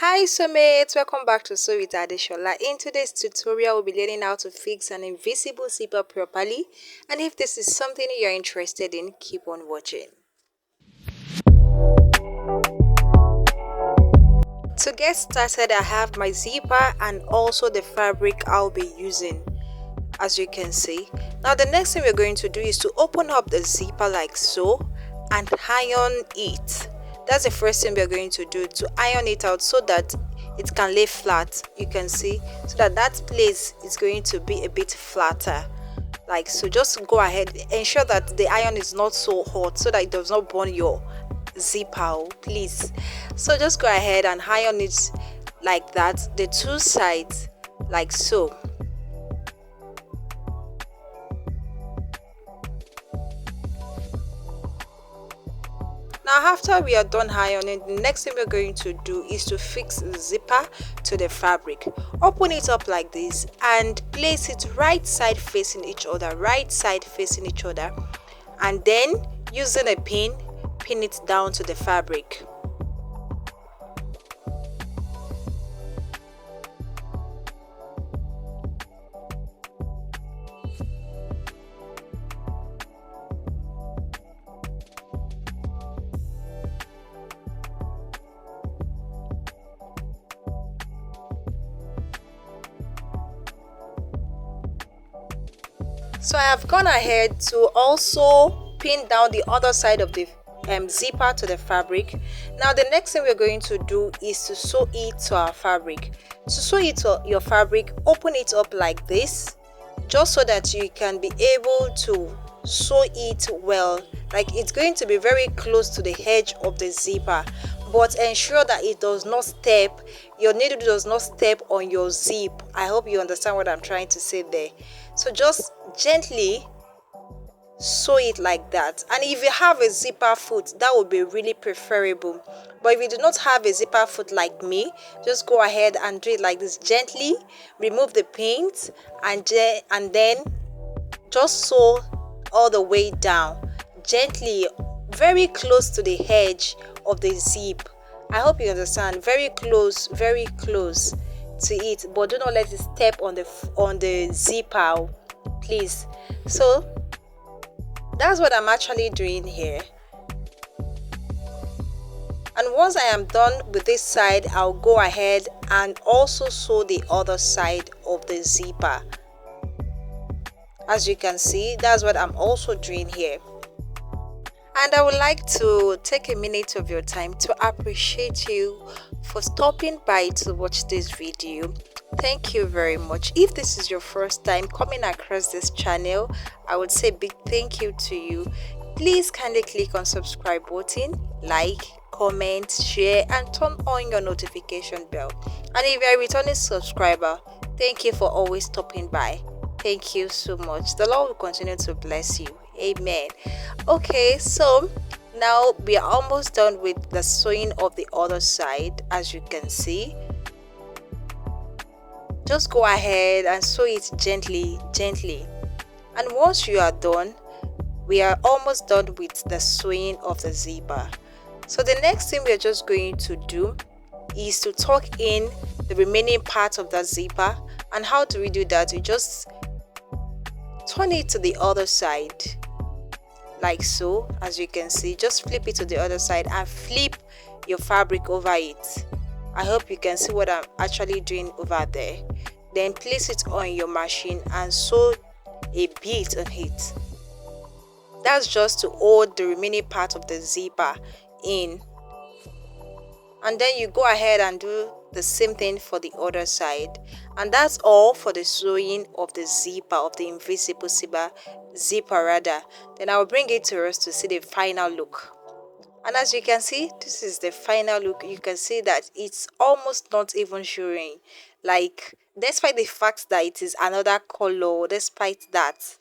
Hi mates, welcome back to Sew with Adeshola. In today's tutorial, we'll be learning how to fix an invisible zipper properly. And if this is something you're interested in, keep on watching. To get started, I have my zipper and also the fabric I'll be using, as you can see. Now the next thing we're going to do is to open up the zipper like so and iron it. That's the first thing we're going to do, to iron it out so that it can lay flat. You can see, so that place is going to be a bit flatter like so. Just go ahead, ensure that the iron is not so hot so that it does not burn your zipper, please. So just go ahead and iron it like that, the two sides like so. Now after we are done ironing, the next thing we're going to do is to fix the zipper to the fabric. Open it up like this and place it right side facing each other, and then using a pin it down to the fabric. So I have gone ahead to also pin down the other side of the zipper to the fabric. Now the next thing we're going to do is to sew it to our fabric. To sew it to your fabric, open it up like this, just so that you can be able to sew it well. Like it's going to be very close to the edge of the zipper, but ensure that it does not step, your needle does not step on your zip. I hope you understand what I'm trying to say there. So just gently sew it like that. And if you have a zipper foot, that would be really preferable. But if you do not have a zipper foot like me, just go ahead and do it like this. Gently remove the pins and then just sew all the way down, gently, very close to the edge of the zip. I hope you understand. Very close to it, but do not let it step on the zipper, please. So that's what I'm actually doing here. And once I am done with this side, I'll go ahead and also sew the other side of the zipper. As you can see, that's what I'm also doing here. And I would like to take a minute of your time to appreciate you for stopping by to watch this video. Thank you very much. If this is your first time coming across this channel, I would say big thank you to you. Please kindly click on subscribe button, like, comment, share, and turn on your notification bell. And if you're a returning subscriber, thank you for always stopping by. Thank you so much. The Lord will continue to bless you. Amen. Okay, so now we are almost done with the sewing of the other side. As you can see, just go ahead and sew it gently. And once you are done, we are almost done with the sewing of the zipper. So the next thing we're just going to do is to tuck in the remaining part of the zipper. And how do we do that? We just turn it to the other side like so. As you can see, just flip it to the other side and flip your fabric over it. I hope you can see what I'm actually doing over there. Then place it on your machine and sew a bit on it. That's just to hold the remaining part of the zipper in. And then you go ahead and do the same thing for the other side. And that's all for the sewing of the zipper, of the invisible zipper rather. Then I'll bring it to us to see the final look. And as you can see, this is the final look. You can see that it's almost not even showing. Like, despite the fact that it is another color, despite that,